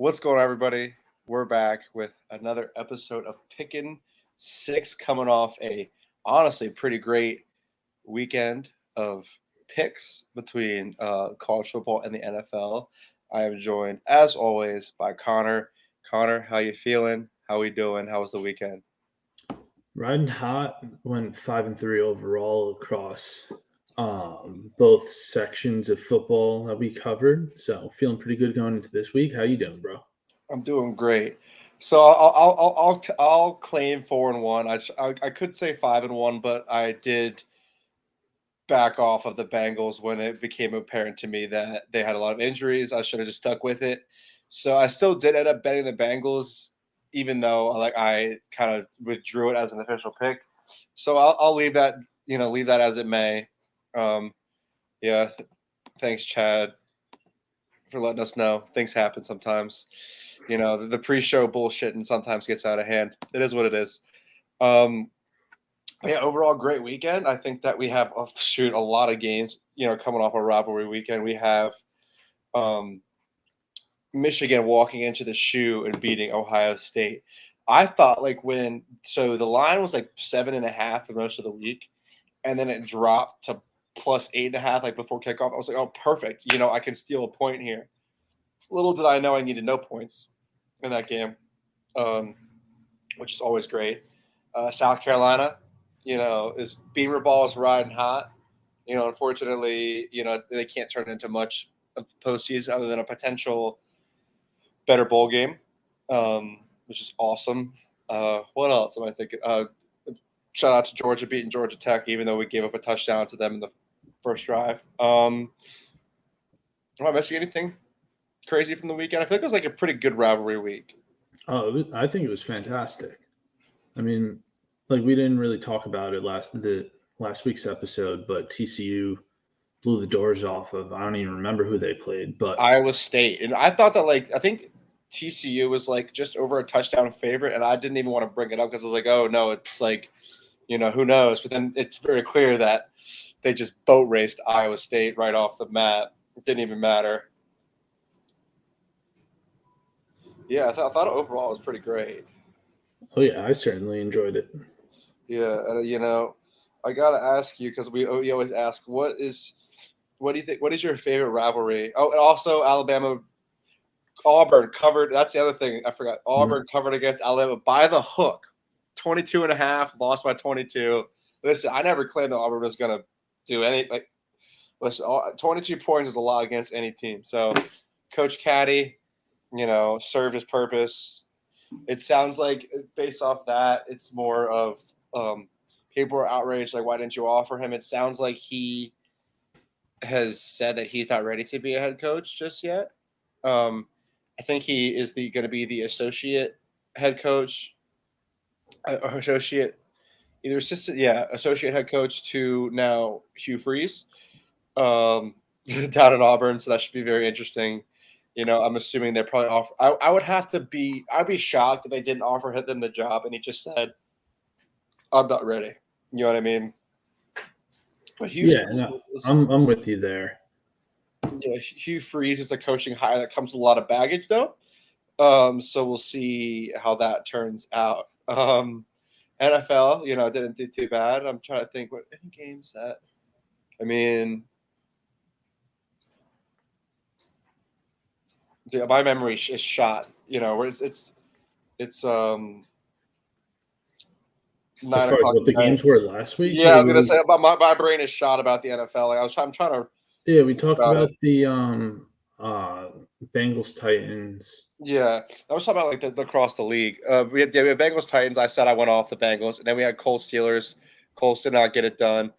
What's going on, everybody? We're back with another episode of Pickin' Six, coming off a honestly pretty great weekend of picks between college football and the NFL. I am joined, as always, by Connor. Connor, how you feeling? How we doing? How was the weekend? Riding hot, went 5-3 overall across both sections of football that we covered. So feeling pretty good going into this week. How you doing, bro? I'm doing great. So I'll claim 4-1. I could say 5-1, but I did back off of the Bengals when it became apparent to me that they had a lot of injuries. I should have just stuck with it. So I still did end up betting the Bengals, even though I kind of withdrew it as an official pick. So I'll leave that leave that as it may. Um, yeah, thanks Chad for letting us know. Things happen sometimes. The pre-show bullshit and sometimes gets out of hand. It is what it is. Um, yeah, overall great weekend. I think that we have a lot of games. Coming off a rivalry weekend, we have um, Michigan walking into the shoe and beating Ohio State. I thought the line was like 7.5 for most of the week, and then it dropped to plus 8.5 like before kickoff. I was like, oh, perfect. I can steal a point here. Little did I know I needed no points in that game, which is always great. South Carolina, is Beamer ball is riding hot. Unfortunately, they can't turn into much of postseason other than a potential better bowl game, which is awesome. What else am I thinking? Shout out to Georgia beating Georgia Tech, even though we gave up a touchdown to them in the first drive. Am I missing anything crazy from the weekend? I feel like it was like a pretty good rivalry week. Oh, I think it was fantastic. I mean, like we didn't really talk about it last week's episode, but TCU blew the doors off of. I don't even remember who they played, but Iowa State, and I thought that I think TCU was like just over a touchdown favorite, and I didn't even want to bring it up because I was like, oh no, it's like, who knows? But then it's very clear that they just boat raced Iowa State right off the mat. It didn't even matter. Yeah, I thought overall it was pretty great. oh yeah, I certainly enjoyed it. Yeah, I gotta ask you because we always ask, what do you think? What is your favorite rivalry? Oh, and also Alabama Auburn covered. That's the other thing I forgot. Auburn covered against Alabama by the hook, 22.5, lost by 22. Listen, I never claimed that Auburn was gonna do any. Listen, 22 points is a lot against any team. So, Coach Caddy, served his purpose. It sounds like based off that, it's more of people are outraged. Like, why didn't you offer him? It sounds like he has said that he's not ready to be a head coach just yet. I think he is going to be the associate head coach, or associate head coach to now Hugh Freeze down in Auburn. So that should be very interesting. I'm assuming they're probably offer. I'd be shocked if they didn't offer him the job and he just said, "I'm not ready." You know what I mean? But I'm with you there. Hugh Freeze is a coaching hire that comes with a lot of baggage, though. So we'll see how that turns out. NFL, didn't do too bad. I'm trying to think what any games that. I mean, my memory is shot. Where it's 9 As far as o'clock. what the games were last week, Yeah, I was gonna say, but my brain is shot about the NFL. I'm trying to. Yeah, we talked about it. the Bengals Titans. Yeah, I was talking about the across the league. We had Bengals Titans. I said I went off the Bengals, and then we had Colts Steelers. Colts did not get it done.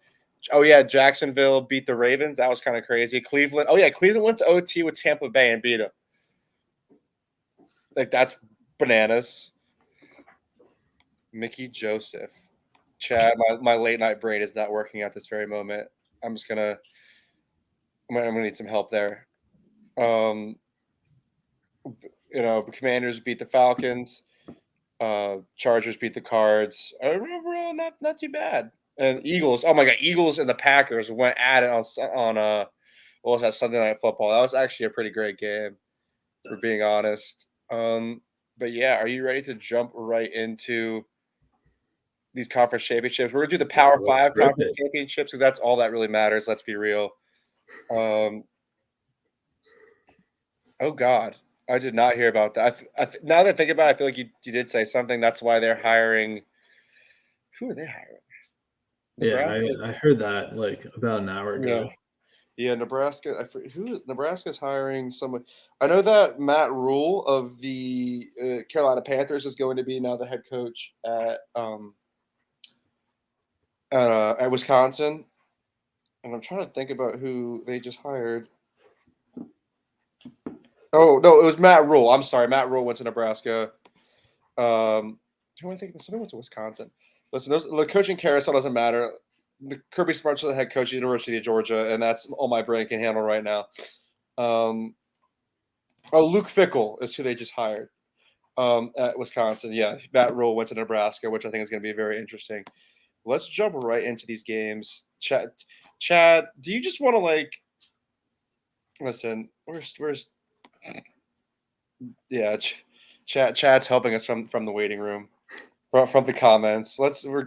Oh yeah, Jacksonville beat the Ravens. That was kind of crazy. Cleveland. Oh yeah, Cleveland went to OT with Tampa Bay and beat them. Like that's bananas. Mickey Joseph, Chad. My late night brain is not working at this very moment. I'm gonna need some help there. Commanders beat the Falcons. Chargers beat the Cards. Overall, not too bad. And Eagles. Oh my God, Eagles and the Packers went at it on what was that, Sunday Night Football? That was actually a pretty great game, for being honest. But yeah, are you ready to jump right into these conference championships? We're gonna do the Power Let's Five rip conference it. championships because that's all that really matters. Let's be real. Um, oh God, I did not hear about that. Now that I think about it, I feel like you did say something. That's why they're hiring. Who are they hiring? Yeah, Nebraska. I heard that like about an hour Yeah, ago. yeah. Nebraska. Nebraska's hiring someone. I know that Matt Rule of the Carolina Panthers is going to be now the head coach at Wisconsin. And I'm trying to think about who they just hired. Oh no, it was Matt Rule. I'm sorry, Matt Rule went to Nebraska. Who am I thinking? Somebody went to Wisconsin. Listen, the coaching carousel doesn't matter. The Kirby Smart's the head coach of the University of Georgia, and that's all my brain can handle right now. Um, Luke Fickell is who they just hired at Wisconsin. Yeah, Matt Rule went to Nebraska, which I think is going to be very interesting. Let's jump right into these games. Chad, do you just want to listen? Where's yeah? Chad's helping us from the waiting room, from the comments. We're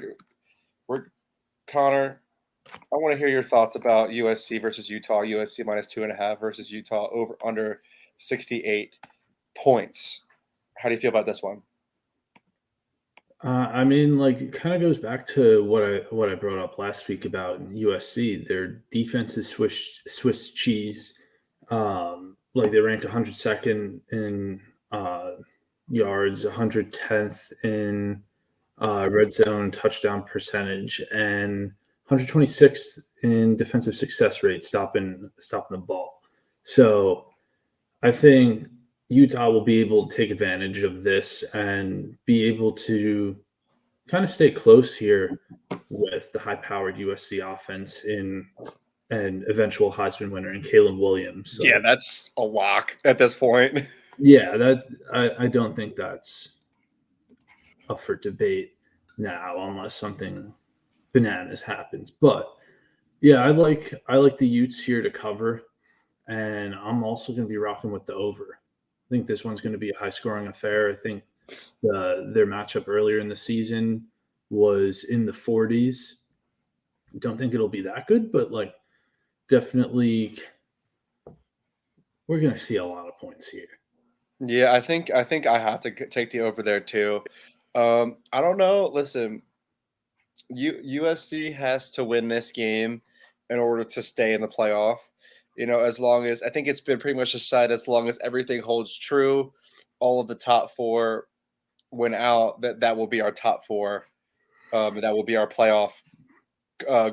Connor. I want to hear your thoughts about USC versus Utah. USC -2.5 versus Utah over under 68 points. How do you feel about this one? I mean, like it kind of goes back to what I brought up last week about USC. Their defense is Swiss cheese. Like they rank 102nd in yards, 110th in red zone touchdown percentage, and 126th in defensive success rate, stopping the ball. So I think Utah will be able to take advantage of this and be able to kind of stay close here with the high-powered USC offense in an eventual Heisman winner in Caleb Williams. Yeah, So that's a lock at this point. yeah, that I don't think that's up for debate now unless something bananas happens. But yeah, I like the Utes here to cover, and I'm also going to be rocking with the over. I think this one's going to be a high scoring affair. I think their matchup earlier in the season was in the 40s. Don't think it'll be that good, but like definitely we're going to see a lot of points here. Yeah, I think I have to take the over there too. I don't know. Listen, USC has to win this game in order to stay in the playoff. As long as I think it's been pretty much decided, as long as everything holds true, all of the top four win out. That will be our top four. That will be our playoff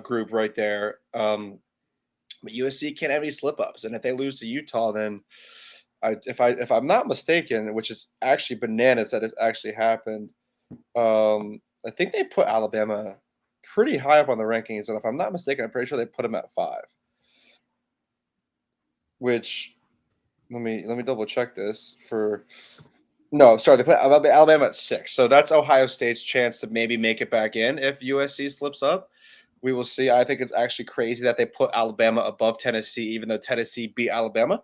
group right there. But USC can't have any slip ups, and if they lose to Utah, then if I'm not mistaken, which is actually bananas that this actually happened. I think they put Alabama pretty high up on the rankings, and if I'm not mistaken, I'm pretty sure they put them at 5. Which let me double check this for. No, sorry, they put Alabama at 6. So that's Ohio State's chance to maybe make it back in if USC slips up. We will see. I think it's actually crazy that they put Alabama above Tennessee, even though Tennessee beat Alabama.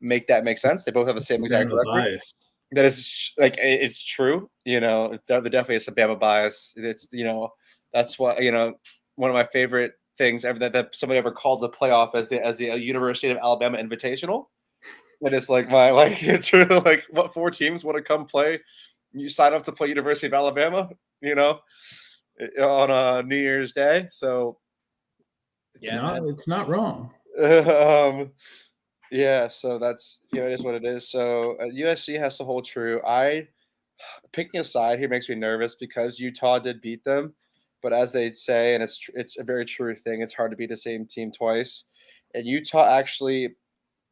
Make that make sense? They both have the same exact Bama record. bias. That is it's true. There definitely is some Bama bias. It's that's what one of my favorite things ever that somebody ever called the playoff as the University of Alabama Invitational. And it's like it's really like what 4 teams want to come play. You sign up to play University of Alabama, on a New Year's Day. So yeah, man. It's not wrong. um, yeah, so that's it is what it is. So USC has to hold true. Picking a side here makes me nervous because Utah did beat them, but as they'd say, and it's a very true thing, it's hard to beat the same team twice. And Utah actually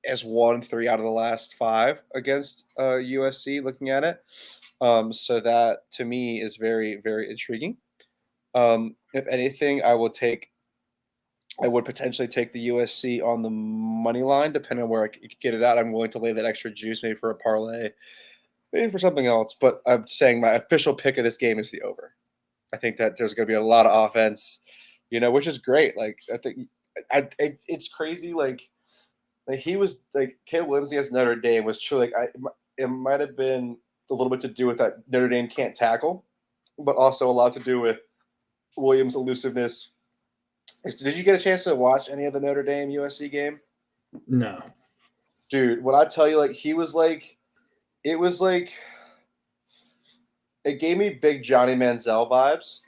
has won 3 out of the last 5 against USC. Looking at it, so that to me is very very intriguing. If anything, I would potentially take the USC on the money line, depending on where I could get it at. I'm willing to lay that extra juice, maybe for a parlay, maybe for something else. But I'm saying my official pick of this game is the over. I think that there's going to be a lot of offense, which is great. Like I think, it's crazy. Like he was like Caleb Williams against Notre Dame was truly like it might have been a little bit to do with that Notre Dame can't tackle, but also a lot to do with Williams' elusiveness. Did you get a chance to watch any of the Notre Dame USC game? No. Dude, when I tell you, like, he was like, it was like, it gave me big Johnny Manziel vibes.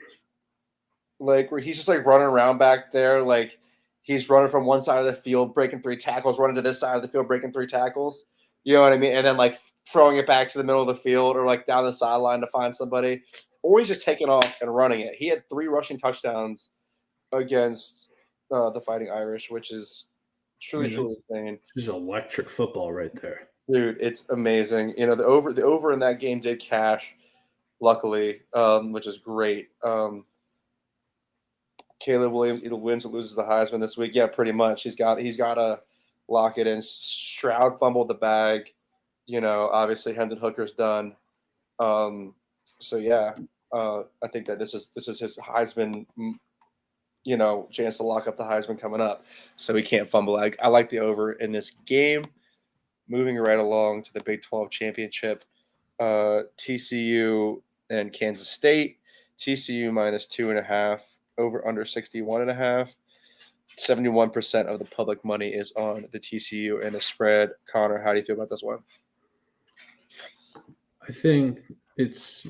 Like, where he's just like running around back there, like he's running from one side of the field, breaking 3 tackles, running to this side of the field, breaking 3 tackles. You know what I mean? And then like throwing it back to the middle of the field or like down the sideline to find somebody, or he's just taking off and running it. He had 3 rushing touchdowns against the Fighting Irish, which is truly, truly insane. This is electric football right there. Dude, it's amazing. You know, the over in that game did cash, luckily, which is great. Caleb Williams either wins or loses the Heisman this week. Yeah, pretty much. He's got to lock it in. Stroud fumbled the bag. You know, obviously Hendon Hooker's done. So yeah, I think that this is his Heisman. You know, chance to lock up the Heisman coming up. So he can't fumble. I like the over in this game. Moving right along to the Big 12 championship, TCU and Kansas State. TCU minus 2.5, over under 61.5. 71% of the public money is on the TCU and the spread. Connor, how do you feel about this one? I think it's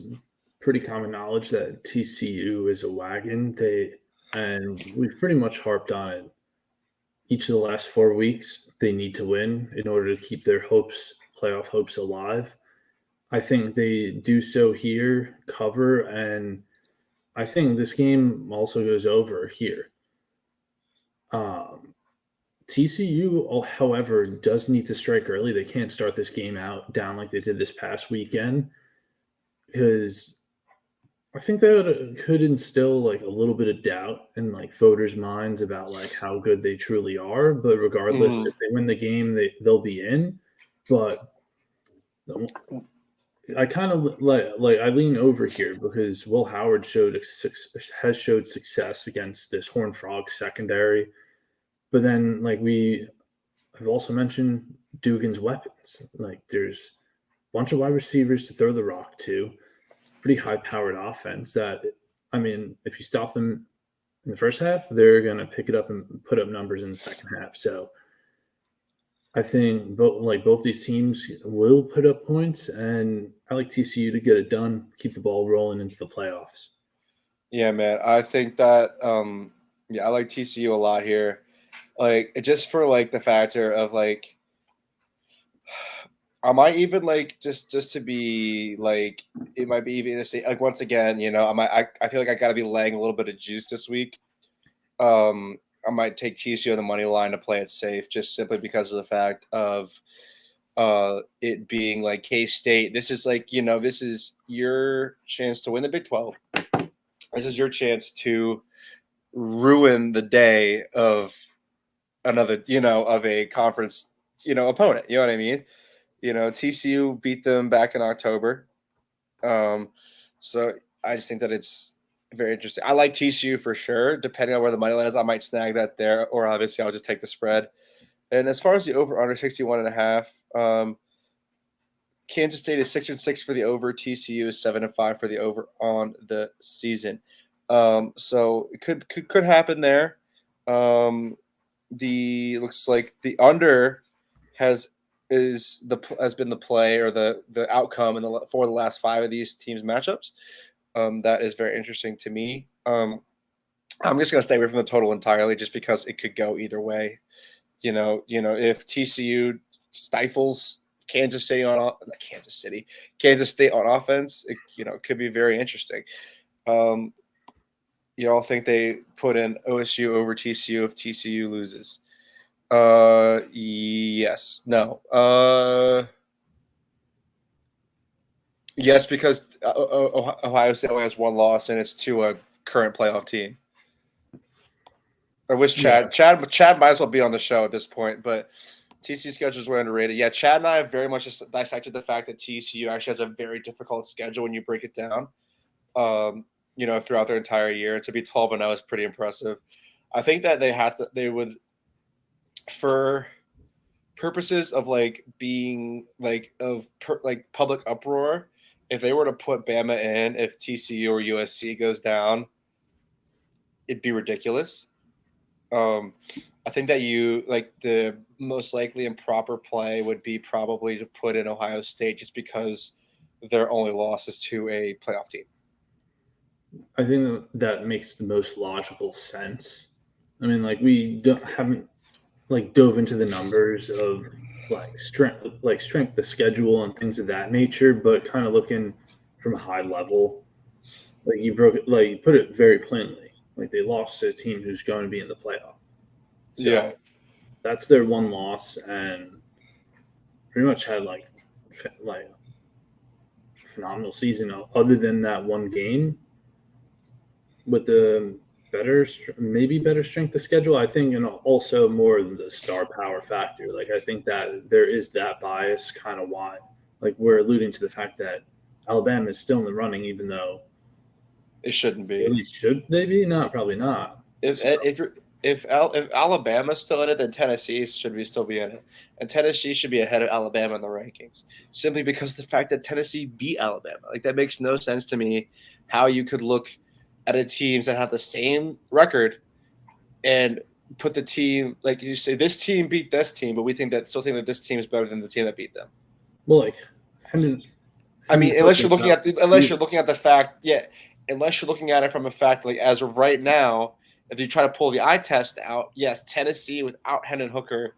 pretty common knowledge that TCU is a wagon. And we've pretty much harped on it each of the last 4 weeks. They need to win in order to keep their playoff hopes alive. I think they do so here, cover, and I think this game also goes over here. TCU, however, does need to strike early. They can't start this game out down like they did this past weekend, because I think that could instill like a little bit of doubt in like voters' minds about like how good they truly are. But regardless, if they win the game, they'll be in. But I kind of like I lean over here because Will Howard has showed success against this Horned Frog secondary. But then, like we have also mentioned, Dugan's weapons. Like there's a bunch of wide receivers to throw the rock to. Pretty high-powered offense that, I mean, if you stop them in the first half, they're going to pick it up and put up numbers in the second half. So I think both these teams will put up points, and I like TCU to get it done, keep the ball rolling into the playoffs. Yeah, man. I think that I like TCU a lot here. Like just for like the factor of like I might even like just to be like it might be even to say like once again, you know, I feel like I gotta be laying a little bit of juice this week. I might take TCU on the money line to play it safe, just simply because of the fact of it being like K-State. This is like, you know, this is your chance to win the Big 12. This is your chance to ruin the day of another, you know, of a conference, you know, opponent. You know what I mean? You know, TCU beat them back in October. So I just think that it's very interesting. I like TCU for sure. Depending on where the money line is, I might snag that there, or obviously I'll just take the spread. And as far as the over under 61.5, Kansas State is 6-6 for the over. TCU is 7-5 for the over on the season. So it could happen there. Looks like the under has been the play or the outcome for the last 5 of these teams matchups. That is very interesting to me. I'm just gonna stay away from the total entirely, just because it could go either way. You know, if TCU stifles Kansas State on offense, it could be very interesting. You all think they put in OSU over TCU if TCU loses? Yes. No. Yes, because Ohio State only has 1 loss, and it's to a current playoff team. I wish Chad might as well be on the show at this point, but TCU schedules were underrated. Yeah, Chad and I have very much dissected the fact that TCU actually has a very difficult schedule when you break it down. Throughout their entire year, to be 12-0 is pretty impressive. I think that they would, for purposes of like being like like public uproar, if they were to put Bama in, if TCU or USC goes down, it'd be ridiculous. I think that the most likely and proper play would be probably to put in Ohio State just because their only loss is to a playoff team. I think that makes the most logical sense. I mean, like haven't like dove into the numbers of strength of schedule and things of that nature, but kind of looking from a high level, like you put it very plainly. Like they lost to a team who's going to be in the playoff. So Yeah. that's their one loss, and pretty much had like phenomenal season other than that one game with the maybe better strength of schedule. I think, and also more than the star power factor. Like I think that there is that bias, kind of why, like we're alluding to the fact that Alabama is still in the running, even though it shouldn't be. At least should they be? Not probably not. If Alabama's still in it, then Tennessee should still be in it, and Tennessee should be ahead of Alabama in the rankings, simply because of the fact that Tennessee beat Alabama. Like that makes no sense to me. How you could look at a teams that have the same record and put the team like you say this team beat this team, but we think that this team is better than the team that beat them. Well, like I mean, unless you're looking at the fact, yeah, unless you're looking at it from a fact like as of right now. If you try to pull the eye test out, yes, Tennessee without Hendon Hooker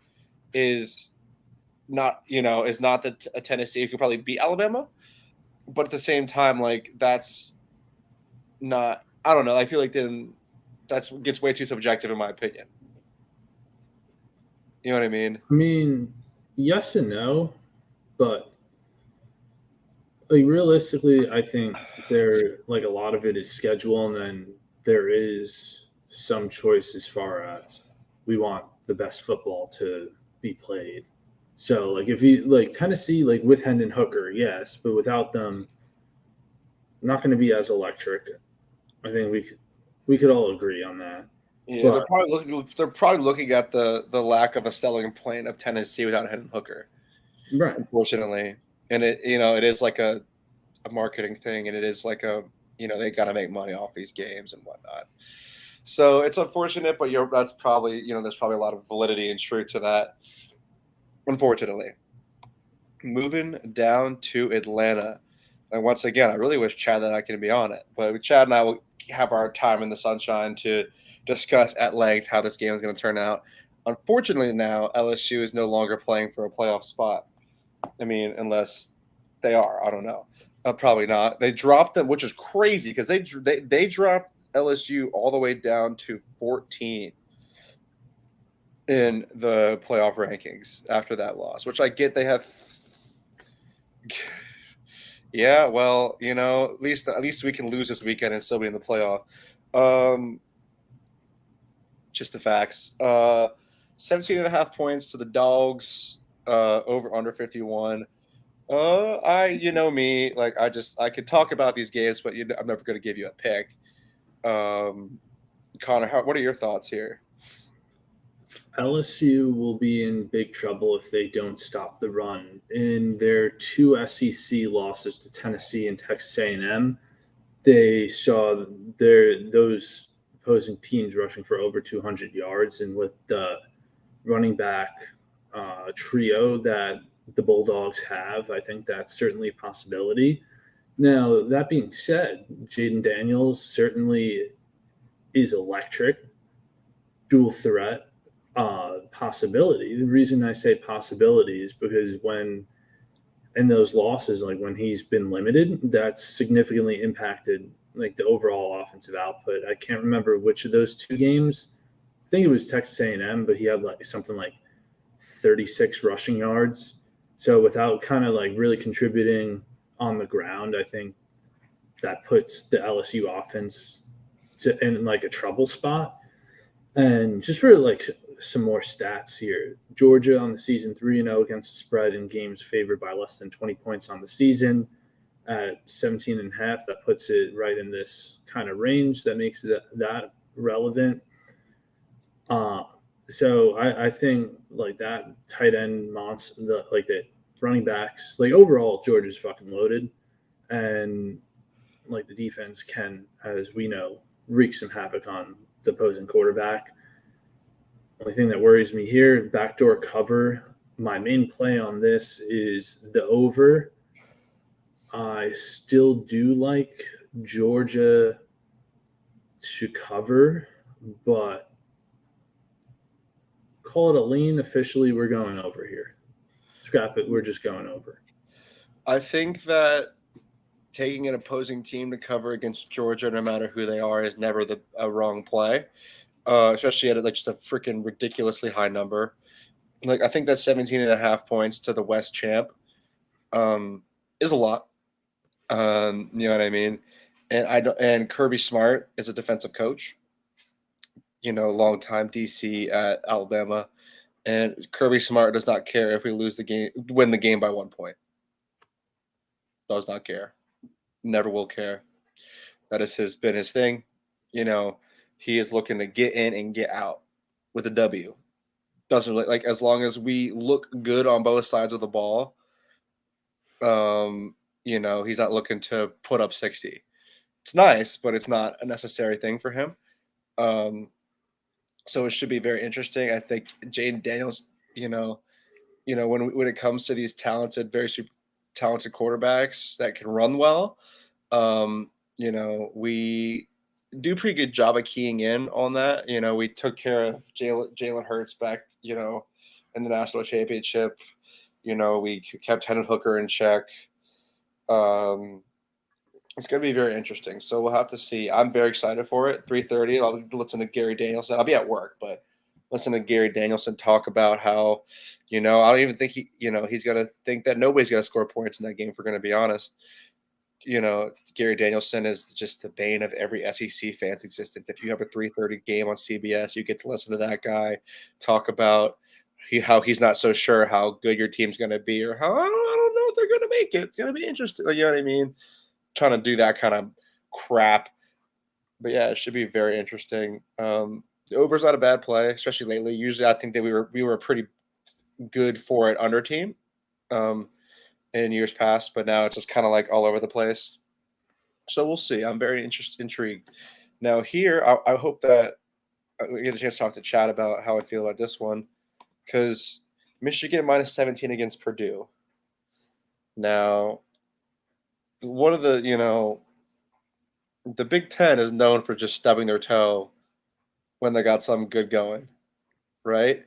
is not a Tennessee who could probably beat Alabama. But at the same time, like that's not. I don't know. I feel like then that gets way too subjective in my opinion. You know what I mean? I mean, yes and no, but like realistically, I think there like a lot of it is schedule, and then there is some choice as far as we want the best football to be played. So like if you like Tennessee, like with Hendon Hooker, yes, but without them, not going to be as electric. I think we could all agree on that. Yeah, but, they're probably looking at the lack of a selling point of Tennessee without Hendon Hooker, right? Unfortunately, and it is like a marketing thing, and it is like they got to make money off these games and whatnot. So it's unfortunate, but that's probably there's probably a lot of validity and truth to that. Unfortunately, moving down to Atlanta, and once again, I really wish Chad and I could be on it, but Chad and I will have our time in the sunshine to discuss at length how this game is going to turn out. Unfortunately, now LSU is no longer playing for a playoff spot. I mean, unless they are, I don't know. Probably not. They dropped them, which is crazy because they dropped LSU all the way down to 14 in the playoff rankings after that loss, which I get they have. Yeah, well, at least we can lose this weekend and still be in the playoff. Just the facts. 17 and a half points to the Dogs, over under 51. Me, like I could talk about these games, but I'm never going to give you a pick. Connor, what are your thoughts here? LSU will be in big trouble if they don't stop the run. In their two SEC losses to Tennessee and Texas A&M, they saw those opposing teams rushing for over 200 yards, and with the running back trio that the Bulldogs have, I think that's certainly a possibility. Now, that being said, Jaden Daniels certainly is electric, dual threat possibility. The reason I say possibility is because when in those losses, like when he's been limited, that's significantly impacted like the overall offensive output. I can't remember which of those two games. I think it was Texas A&M, but he had like something like 36 rushing yards. So without kind of like really contributing on the ground, I think that puts the LSU offense in like a trouble spot. And just for like some more stats here, Georgia on the season 3-0 against the spread in games favored by less than 20 points on the season at 17 and a half. That puts it right in this kind of range that makes that relevant. So I think like that tight end monster, the running backs, like overall Georgia's fucking loaded, and like the defense can, as we know, wreak some havoc on the opposing quarterback. Only thing that worries me here, backdoor cover. My main play on this is the over. I still do like Georgia to cover, but call it a lean. Officially, we're going over here. Scrap it. We're just going over. I think that taking an opposing team to cover against Georgia, no matter who they are, is never a wrong play. Especially at like just a freaking ridiculously high number. Like I think that 17 and a half points to the West champ is a lot. You know what I mean? And I don't, and Kirby Smart is a defensive coach. Longtime DC at Alabama, and Kirby Smart does not care if we win the game by 1 point. Does not care. Never will care. That has been his thing. He is looking to get in and get out with a W. Doesn't really like as long as we look good on both sides of the ball. He's not looking to put up 60. It's nice, but it's not a necessary thing for him. So it should be very interesting. I think Jaden Daniels, when it comes to these talented, very super talented quarterbacks that can run well, we do a pretty good job of keying in on that. We took care of Jalen Hurts back, in the national championship. We kept Hendon Hooker in check. It's going to be very interesting. So we'll have to see. I'm very excited for it. 3:30. I'll listen to Gary Danielson. I'll be at work, but listen to Gary Danielson talk about how, I don't even think he's going to think that nobody's going to score points in that game. If we're going to be honest, Gary Danielson is just the bane of every SEC fan's existence. If you have a 3:30 game on CBS, you get to listen to that guy talk about how he's not so sure how good your team's going to be, or how I don't know if they're going to make it. It's going to be interesting. You know what I mean? Trying to do that kind of crap. But yeah, it should be very interesting. The over's not a bad play, especially lately. Usually, I think that we were a pretty good for it under team in years past, but now it's just kind of like all over the place. So we'll see. I'm very intrigued. Now here, I hope that I get a chance to talk to Chad about how I feel about this one, because Michigan minus 17 against Purdue. Now, one of the the Big Ten is known for just stubbing their toe when they got something good going, right?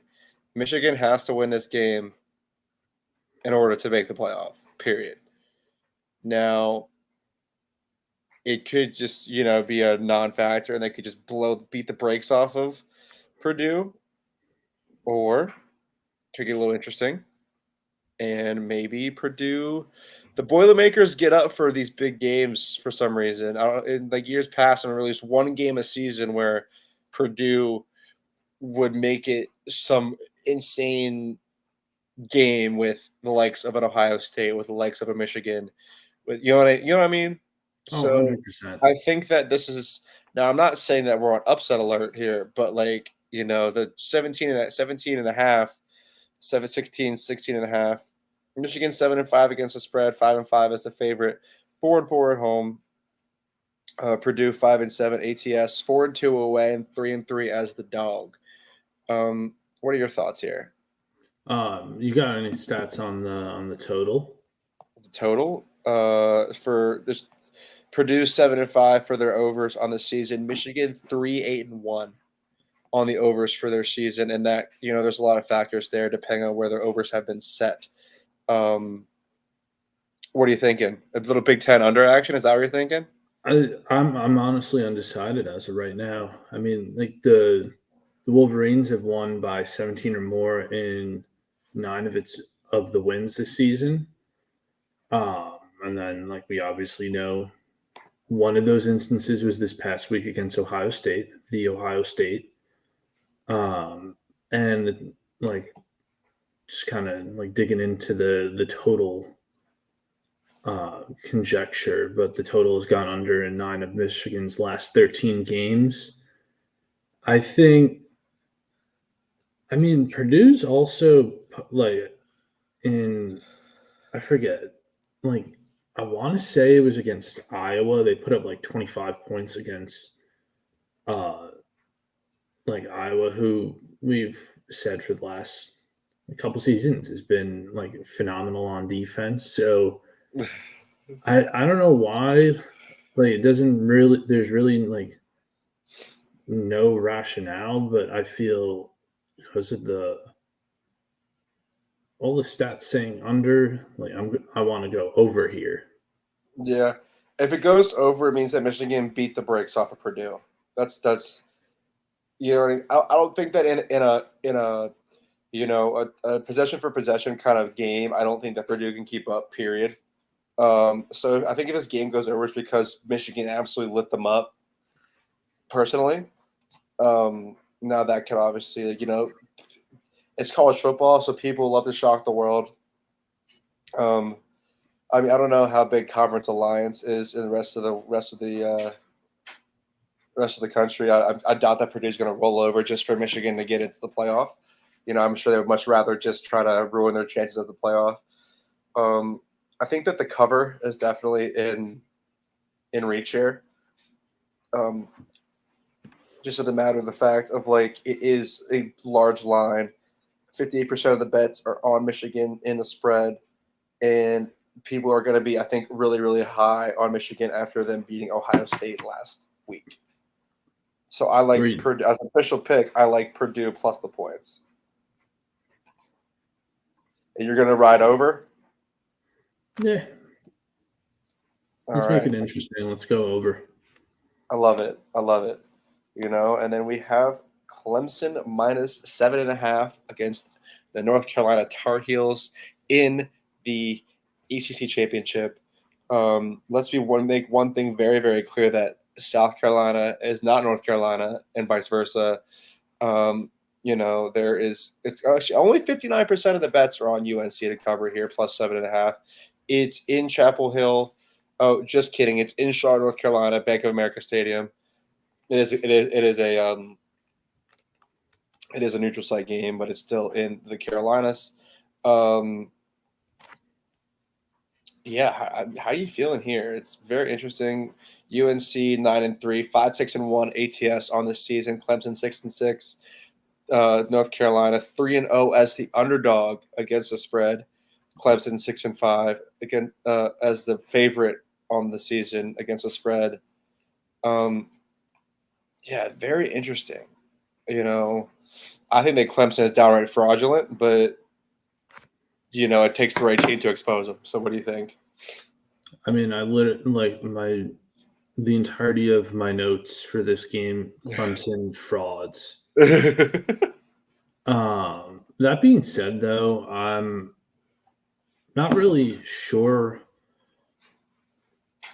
Michigan has to win this game in order to make the playoff, period. Now, it could just, be a non-factor and they could just beat the brakes off of Purdue, or could get a little interesting. And maybe Purdue, the Boilermakers get up for these big games for some reason. In like years past, and released one game a season where Purdue would make it some insane game with the likes of an Ohio State, with the likes of a Michigan, with you know what I mean. Oh, So 100%. I think that this is now. I'm not saying that we're on upset alert here, but like the 17 and a half, 7, 16, 16 and a half. Michigan 7-5 against the spread, 5-5 as the favorite, 4-4 at home. Purdue 5-7 ATS, 4-2 away, and 3-3 as the dog. What are your thoughts here? You got any stats on the total? The total for this Purdue 7-5 for their overs on the season. Michigan 3-8-1 on the overs for their season, and that there's a lot of factors there depending on where their overs have been set. What are you thinking? A little Big Ten under action? Is that what you're thinking? I'm honestly undecided as of right now. I mean, like the Wolverines have won by 17 or more in 9 of the wins this season. And then, like we obviously know, one of those instances was this past week against Ohio State, the Ohio State. And like just kind of like digging into the total conjecture, but the total has gone under in 9 of Michigan's last 13 games. I think I mean, Purdue's also like in I forget, like I want to say it was against Iowa. They put up like 25 points against uh like Iowa, who we've said for the last couple seasons has been like phenomenal on defense. So I don't know why like it doesn't really there's really like no rationale, but I feel because of the all the stats saying under, like I want to go over here. Yeah. If it goes over, it means that Michigan beat the brakes off of Purdue. That's you know what I mean? I don't think that in a a possession for possession kind of game, I don't think that Purdue can keep up. Period. So I think if this game goes over, it's because Michigan absolutely lit them up. Personally, now that could obviously, it's college football, so people love to shock the world. Um, I mean, I don't know how big Conference Alliance is in the rest of the country. I doubt that Purdue's going to roll over just for Michigan to get into the playoff. I'm sure they would much rather just try to ruin their chances of the playoff. I think that the cover is definitely in reach here. Um, just of the matter of the fact of like it is a large line. 58% of the bets are on Michigan in the spread, and people are going to be, I think, really, really high on Michigan after them beating Ohio State last week. So I like Agreed. Purdue as an official pick. I like Purdue plus the points. And you're going to ride over. Yeah, All let's make right, it interesting. Let's go over. I love it. I love it. And then we have Clemson minus 7.5 against the North Carolina Tar Heels in the ACC championship. Let's make one thing very, very clear that South Carolina is not North Carolina, and vice versa. It's actually only 59% of the bets are on UNC to cover here, plus 7.5. It's in Chapel Hill. Oh, just kidding. It's in Charlotte, North Carolina, Bank of America Stadium. It is a neutral site game, but it's still in the Carolinas. Um, yeah, how are you feeling here? It's very interesting. UNC 9-3, 5-6-1 ATS on this season. Clemson 6-6. North Carolina 3-0 as the underdog against the spread. Clemson 6-5 again as the favorite on the season against the spread. Yeah, very interesting. I think that Clemson is downright fraudulent, but it takes the right team to expose them. So, what do you think? I mean, I lit like the entirety of my notes for this game. Clemson frauds. That being said, though, I'm not really sure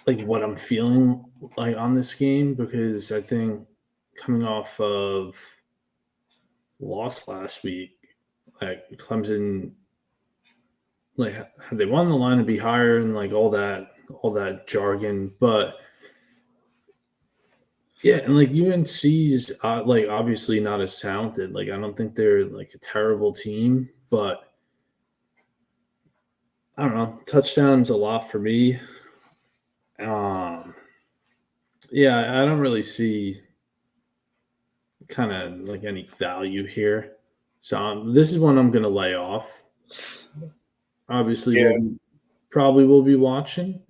like what I'm feeling like on this game because I think coming off of loss last week, like Clemson, like they won the line to be higher and like all that jargon, but yeah, and like UNC's like obviously not as talented. Like I don't think they're like a terrible team, but I don't know. Touchdowns a lot for me. Um, yeah, I don't really see kind of like any value here. So this is one I'm going to lay off. Obviously, Yeah, probably will be watching,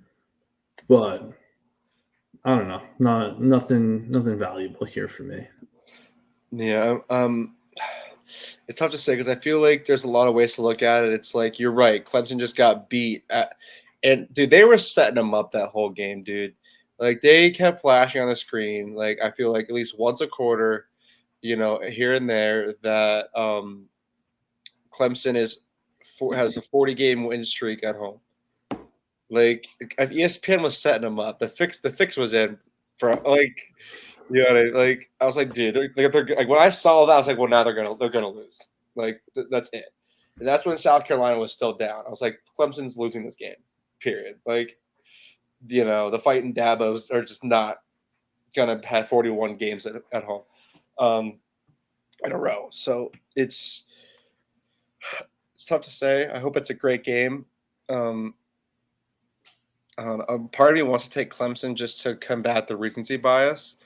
but I don't know. Nothing valuable here for me. yeah. It's tough to say because I feel like there's a lot of ways to look at it. It's like you're right. Clemson just got beat, and dude, they were setting them up that whole game, dude. Like they kept flashing on the screen. Like I feel like at least once a quarter, here and there, that Clemson has a 40-game win streak at home. Like ESPN was setting them up. The fix was in for like like I was like, dude, they're like when I saw that, I was like, well, now they're gonna lose. Like that's it. And that's when South Carolina was still down. I was like, Clemson's losing this game. Period. Like the fighting Dabos are just not gonna have 41 games at home. Um, in a row. So it's tough to say. I hope it's a great game. Um, Part of me wants to take Clemson just to combat the recency bias.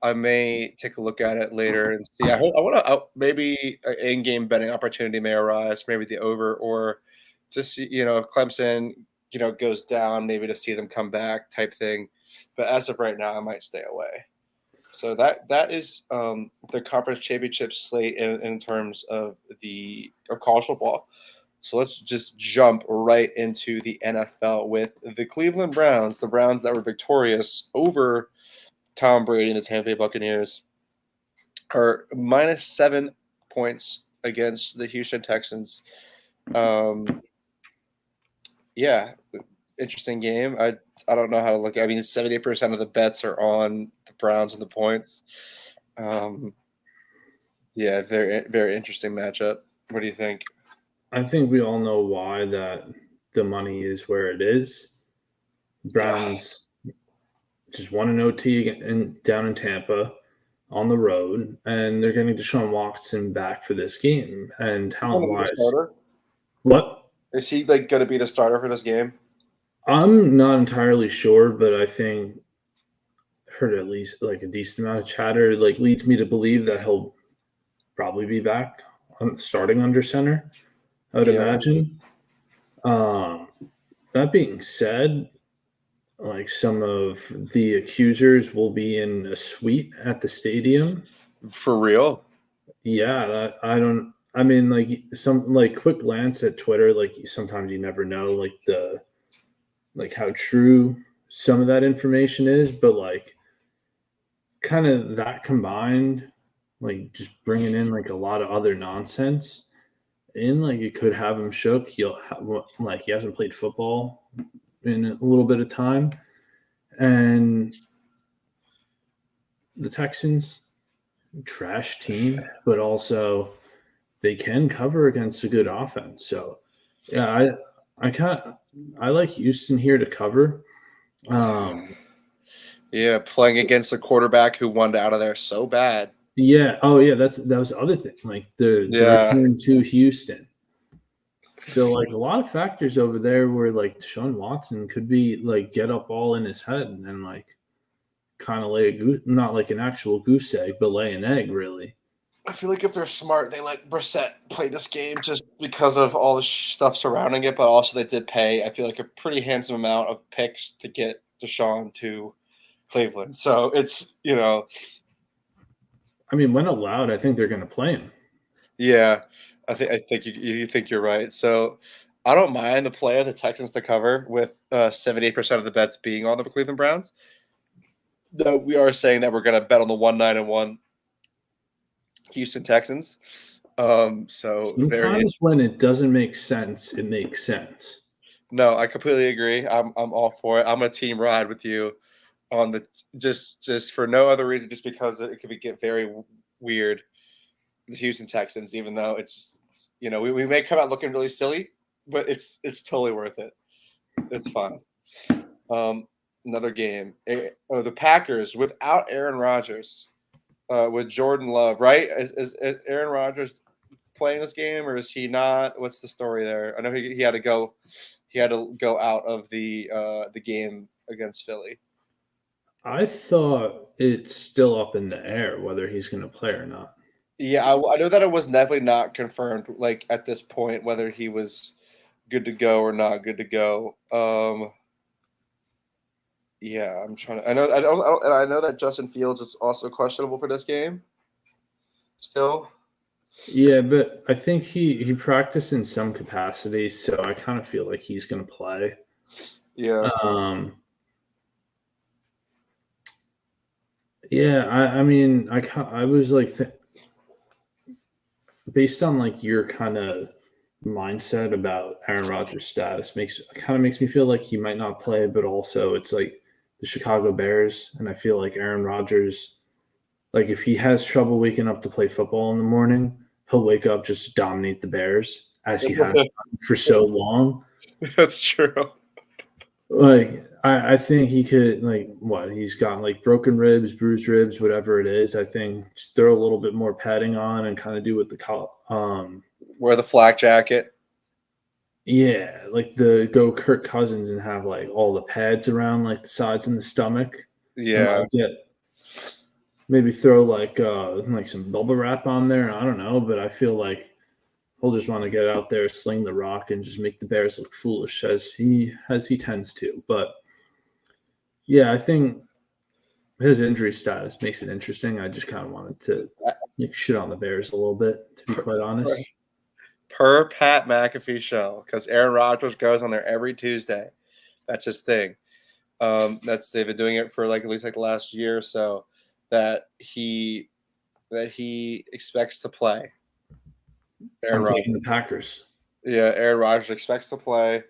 I may take a look at it later and see. I want to maybe an in-game betting opportunity may arise, maybe the over, or to see if Clemson goes down, maybe to see them come back type thing. But as of right now, I might stay away. So that is the conference championship slate in terms of college football. So let's just jump right into the NFL with the Cleveland Browns, the Browns that were victorious over Tom Brady and the Tampa Bay Buccaneers, are -7 points against the Houston Texans. Yeah, interesting game. I don't know how to look. I mean, 78% of the bets are on the Browns and the points. Yeah, very very interesting matchup. What do you think? I think we all know why that the money is where it is. Browns just won an OT down in Tampa on the road, and they're getting Deshaun Watson back for this game. And Going to be the talent-wise, starter? what? Is he going to be the starter for this game? I'm not entirely sure, but I think I've heard at least like a decent amount of chatter. Like leads me to believe that he'll probably be back starting under center. I would Yeah, imagine. Um, that being said, like some of the accusers will be in a suite at the stadium. for real. Yeah, I don't. I mean, like some like quick glance at Twitter. Like sometimes you never know, like how true some of that information is, but like kind of that combined, like just bringing in like a lot of other nonsense, and like it could have him shook. Like he hasn't played football in a little bit of time, and the Texans trash team, but also they can cover against a good offense. So yeah, I like Houston here to cover. Yeah, playing against a quarterback who wanted out of there so bad. Yeah. Oh yeah, that was the other thing. Like the Yeah, return to Houston. So like a lot of factors over there where like Deshaun Watson could be like get up all in his head and then like kind of lay a goose, not like an actual goose egg, but lay an egg really. I feel like if they're smart, they let Brissett play this game just because of all the stuff surrounding it. But also, they did pay. I feel like a pretty handsome amount of picks to get Deshaun to Cleveland. So it's I mean, when allowed, I think they're going to play him. yeah. I think you think you're right. So I don't mind the play of the Texans to cover with 78% of the bets being on the Cleveland Browns. Though we are saying that we're going to bet on the 1-9-1 Houston Texans. So very Sometimes when it doesn't make sense, it makes sense. no, I completely agree. I'm all for it. I'm a team ride with you on the just for no other reason, just because it could get very weird. The Houston Texans, even though it's we may come out looking really silly, but it's totally worth it. It's fun. Another game. The Packers without Aaron Rodgers, with Jordan Love, right? Is Aaron Rodgers playing this game, or is he not? What's the story there? I know he had to go. He had to go out of the game against Philly. I thought it's still up in the air whether he's going to play or not. Yeah, I know that it was definitely not confirmed, like at this point, whether he was good to go or not good to go. Yeah, I'm trying to. I know that Justin Fields is also questionable for this game. Still, Yeah, but I think he practiced in some capacity, so I kind of feel like he's going to play. yeah, Yeah, I mean, I was like, based on like your kind of mindset about Aaron Rodgers' status, makes me feel like he might not play, but also it's like the Chicago Bears, and I feel like Aaron Rodgers, like if he has trouble waking up to play football in the morning, he'll wake up just to dominate the Bears as he has done for so long. that's true. Like I think he could he's got like broken ribs, bruised ribs, whatever it is. I think just throw a little bit more padding on and kind of do what Wear the flak jacket. yeah, like the go Kirk Cousins and have like all the pads around like the sides and the stomach, and Yeah. like get maybe throw like some bubble wrap on there. I don't know, but I feel like he'll just want to get out there, sling the rock, and just make the Bears look foolish as he tends to. But yeah, I think his injury status makes it interesting. I just kind of wanted to shit on the Bears a little bit, to be quite honest. Per Pat McAfee show, because Aaron Rodgers goes on there every Tuesday. That's his thing. They've been doing it for like at least like the last year or so. That he expects to play. Aaron I'm Rodgers. taking the Packers. Yeah, Aaron Rodgers expects to play.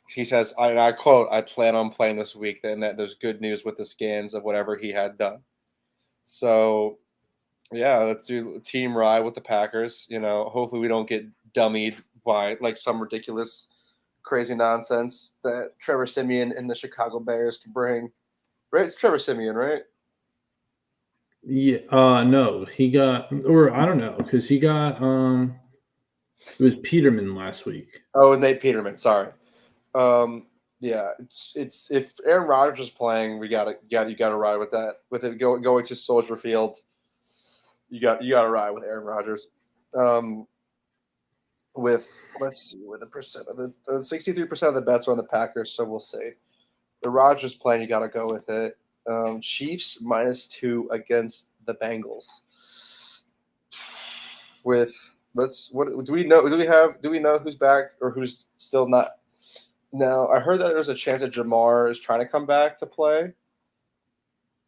He says, I quote, "I plan on playing this week," and that there's good news with the scans of whatever he had done. So yeah, let's do team ride with the Packers. Hopefully we don't get dummied by like some ridiculous, crazy nonsense that Trevor Siemian and the Chicago Bears can bring. Right? It's Trevor Siemian, right? Yeah, no, he got, or I don't know, because he got it was Peterman last week. Oh, and Nate Peterman. Sorry. Yeah, it's if Aaron Rodgers is playing, you gotta ride with that. With it going to Soldier Field, you gotta ride with Aaron Rodgers. With let's see, with the percent of the 63% of the bets are on the Packers, so we'll see. The Rodgers playing, you gotta go with it. Chiefs -2 against the Bengals. With what do we know? Do we know who's back or who's still not? Now I heard that there's a chance that Jamar is trying to come back to play.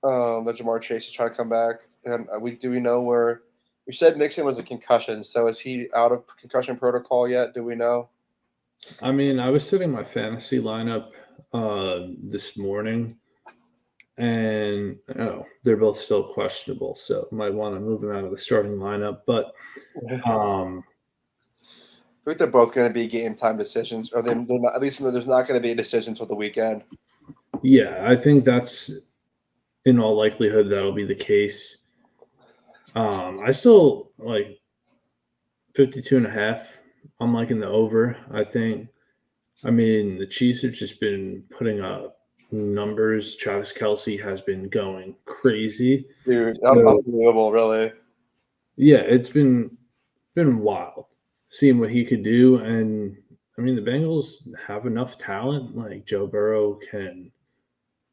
That Jamar Chase is trying to come back, and do we know where? We said Mixon was a concussion, so is he out of concussion protocol yet? Do we know? I mean, I was sitting my fantasy lineup this morning, and they're both still questionable, so might want to move them out of the starting lineup. But I think they're both going to be game time decisions, or they're not, at least there's not going to be a decision until the weekend. yeah, I think that's in all likelihood that'll be the case. I still like 52.5. I'm liking the over. I mean, the Chiefs have just been putting up numbers. Travis Kelce has been going crazy. Dude, So, unbelievable, really. yeah, it's been wild seeing what he could do. And I mean, the Bengals have enough talent. Like Joe Burrow can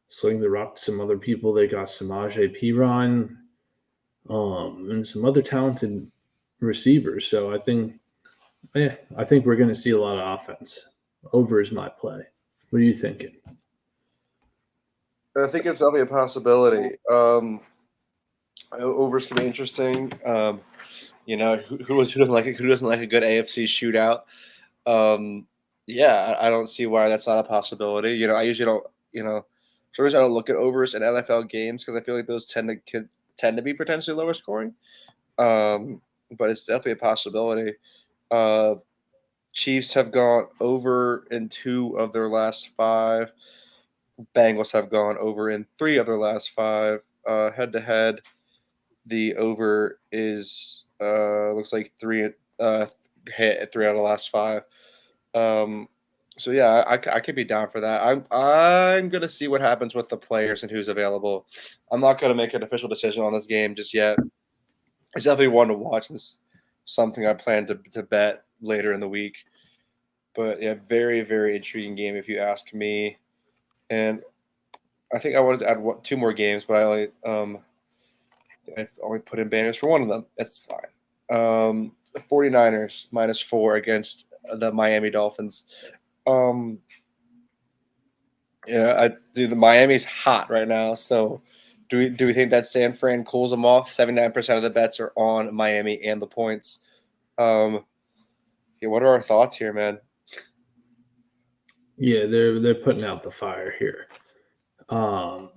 sling the rock to some other people. They got Samaje Perine, and some other talented receivers. So I think we're going to see a lot of offense. Over is my play. What are you thinking? I think it's definitely a possibility. Overs can be interesting. Who doesn't like it? Who doesn't like a good AFC shootout? Yeah, I don't see why that's not a possibility. I usually don't. For some reason I don't look at overs in NFL games because I feel like those tend to be potentially lower scoring. But it's definitely a possibility. Chiefs have gone over in 2 of their last 5. Bengals have gone over in 3 of their last 5. Head to head, the over is looks like 3 hit at 3 out of the last 5. So yeah, I could be down for that. I'm gonna see what happens with the players and who's available. I'm not gonna make an official decision on this game just yet. It's definitely one to watch. It's something I plan to bet later in the week. But yeah, very very intriguing game if you ask me. And I think I wanted to add 2 more games, but I only put in banners for one of them. That's fine. The 49ers -4 against the Miami Dolphins. The Miami's hot right now. So do we think that San Fran cools them off? 79% of the bets are on Miami and the points. What are our thoughts here, man? Yeah, they're putting out the fire here. The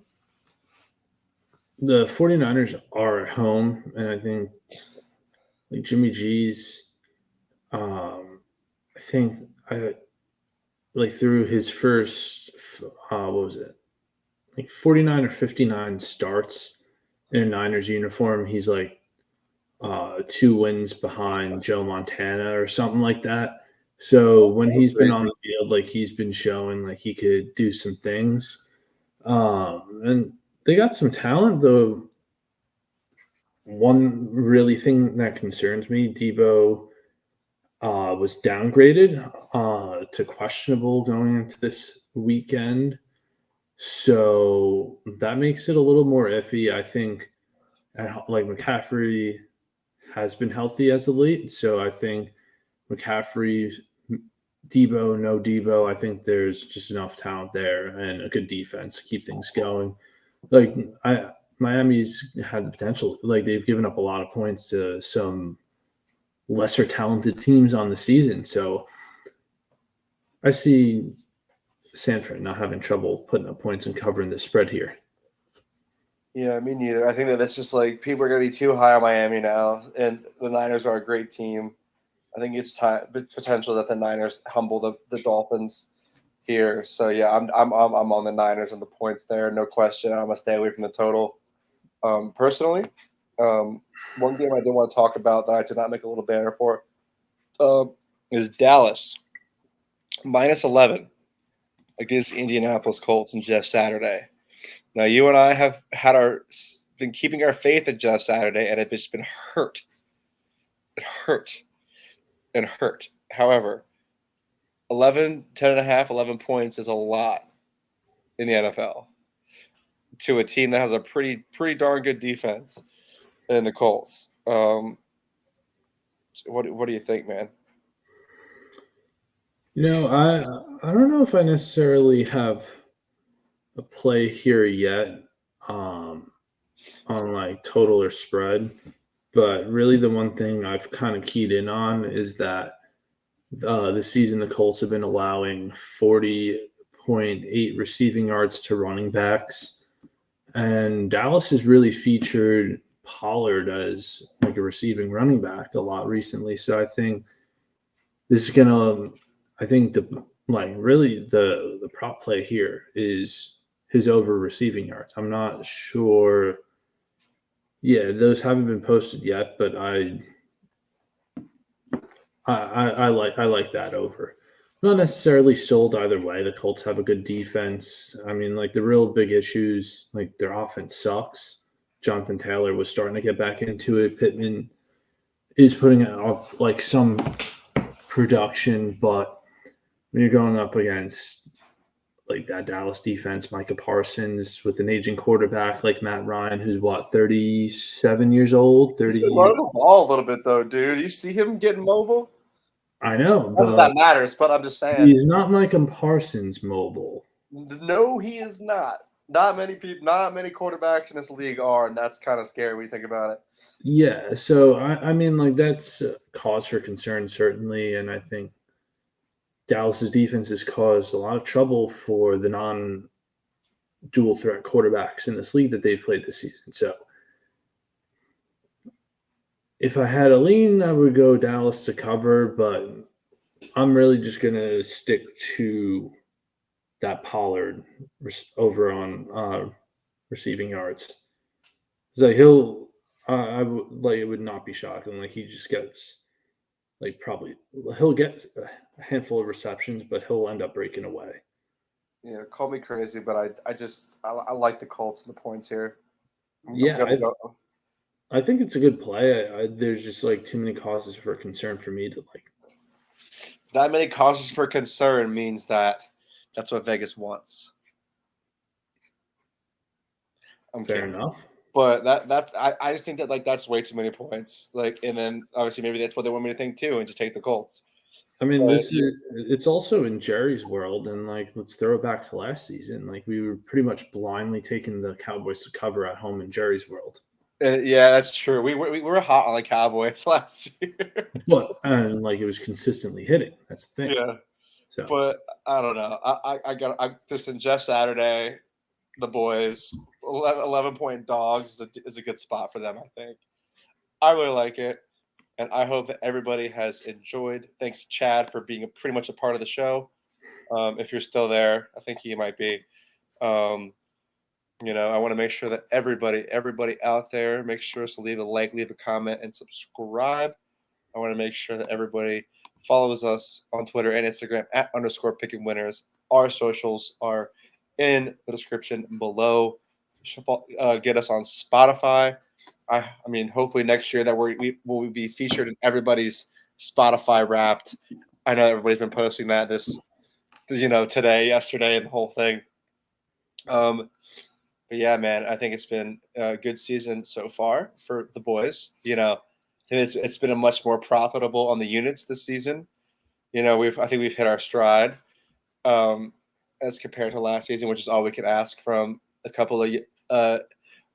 49ers are at home, and I think like Jimmy G's I think I like through his first what was it? like 49 or 59 starts in a Niners uniform. He's like 2 wins behind Joe Montana or something like that. So when That's he's been crazy. on the field, like he's been showing like he could do some things. And they got some talent though. One really thing that concerns me, Debo was downgraded to questionable going into this weekend. So that makes it a little more iffy. I think like McCaffrey has been healthy as of late. So I think McCaffrey, Debo, no Debo, I think there's just enough talent there and a good defense to keep things going. Like Miami's had the potential. Like they've given up a lot of points to some lesser talented teams on the season. So I see Sanford not having trouble putting up points and covering the spread here. Yeah, me neither. I think that that's just like people are going to be too high on Miami now, and the Niners are a great team. I think it's time potential that the Niners humble the Dolphins here. So yeah, I'm on the Niners and the points there, no question. I'm gonna stay away from the total. Personally, one game I did want to talk about that I did not make a little banner for is Dallas -11 against the Indianapolis Colts and Jeff Saturday. Now you and I have been keeping our faith in Jeff Saturday, and it's been hurt. It hurt and hurt. However, 11 points is a lot in the NFL to a team that has a pretty darn good defense in the Colts. What do you think, man? I don't know if I necessarily have a play here yet um, on like total or spread, but really the one thing I've kind of keyed in on is that this season the Colts have been allowing 40.8 receiving yards to running backs, and Dallas has really featured Pollard as like a receiving running back a lot recently. So I think this is gonna. I think the prop play here is his over receiving yards. I'm not sure. Yeah, those haven't been posted yet, but I like that over. Not necessarily sold either way. The Colts have a good defense. I mean, like the real big issues, like their offense sucks. Jonathan Taylor was starting to get back into it. Pittman is putting up like some production, but when you're going up against like that Dallas defense, Micah Parsons with an aging quarterback like Matt Ryan, who's what 37 years old, He's been 30. running the ball a little bit though, dude. You see him getting mobile? I know, Not that but that matters, but I'm just saying. he's not Micah Parsons mobile. No, he is not. Not many people, not many quarterbacks in this league are, and that's kind of scary when you think about it. Yeah, so I mean, like that's a cause for concern certainly, and I think Dallas's defense has caused a lot of trouble for the non-dual threat quarterbacks in this league that they've played this season. So if I had a lean, I would go Dallas to cover, but I'm really just gonna stick to that Pollard over on receiving yards. So I would like it would not be shocking. Like he just gets like probably he'll get a handful of receptions, but he'll end up breaking away. Yeah, call me crazy, but I like the Colts and the points here. I'm Yeah, gonna go. I think it's a good play. There's just like too many causes for concern for me to like. That many causes for concern means that that's what Vegas wants. I'm Fair kidding. enough. But I just think that like that's way too many points. Like, and then obviously maybe that's what they want me to think too, and just take the Colts. I mean, But it's also in Jerry's world, and like let's throw it back to last season. Like we were pretty much blindly taking the Cowboys to cover at home in Jerry's world. yeah, that's true. We were hot on the Cowboys last year. But and like it was consistently hitting. That's the thing. Yeah, So but I don't know. I just in Jeff Saturday, the boys 11-point dogs is a good spot for them. I think I really like it, and I hope that everybody has enjoyed. Thanks to Chad for being pretty much a part of the show. If you're still there, I think he might be. Um, I want to make sure that everybody out there, make sure to leave a like, leave a comment, and subscribe. I want to make sure that everybody follows us on Twitter and Instagram at _picking winners. Our socials are in the description below. Get us on Spotify. I mean, hopefully next year that we will be featured in everybody's Spotify Wrapped. I know everybody's been posting that today, yesterday, and the whole thing. But yeah, man, I think it's been a good season so far for the boys. It's been a much more profitable on the units this season. I think we've hit our stride as compared to last season, which is all we could ask from a couple of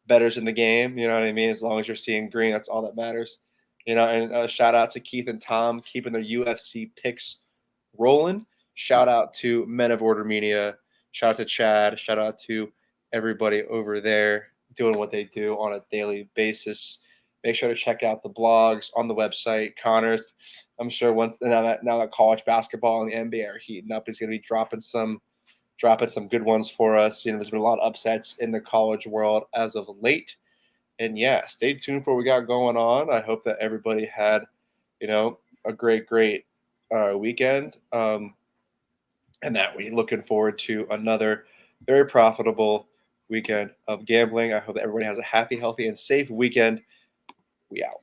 bettors in the game. You know what I mean? As long as you're seeing green, that's all that matters. And shout out to Keith and Tom keeping their UFC picks rolling. Shout out to Men of Order Media. Shout out to Chad. Shout out to everybody over there doing what they do on a daily basis. Make sure to check out the blogs on the website. Connor, I'm sure now that college basketball and the NBA are heating up, he's going to be dropping some good ones for us. There's been a lot of upsets in the college world as of late. And yeah, stay tuned for what we got going on. I hope that everybody had, a great weekend. And that we're looking forward to another very profitable weekend of gambling. I hope that everybody has a happy, healthy, and safe weekend. We out.